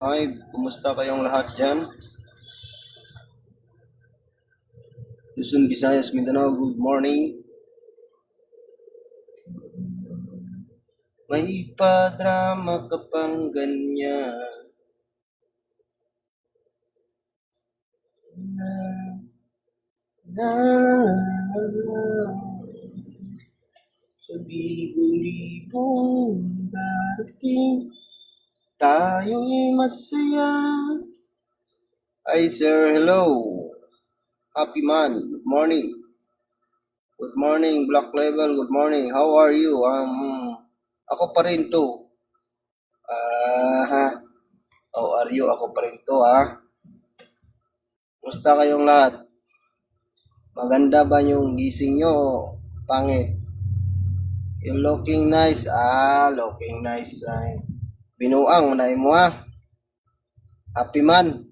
Hi, kumusta kayong lahat dyan? Luzon, Visayas, Mindanao, good morning. May padrama ka pang ganyan. Na, na, sa libo-libong darating, tayo'y masaya. Hi sir, hello. Happy man, good morning. Good morning, Black Level, good morning. How are you? Ako pa rin to. Ha? How are you? Ako pa rin to, ha? Musta kayong lahat? Maganda ba yung gising nyo? Pangit. Yung looking nice. Looking nice. Binuang, manay mo ha. Happy man.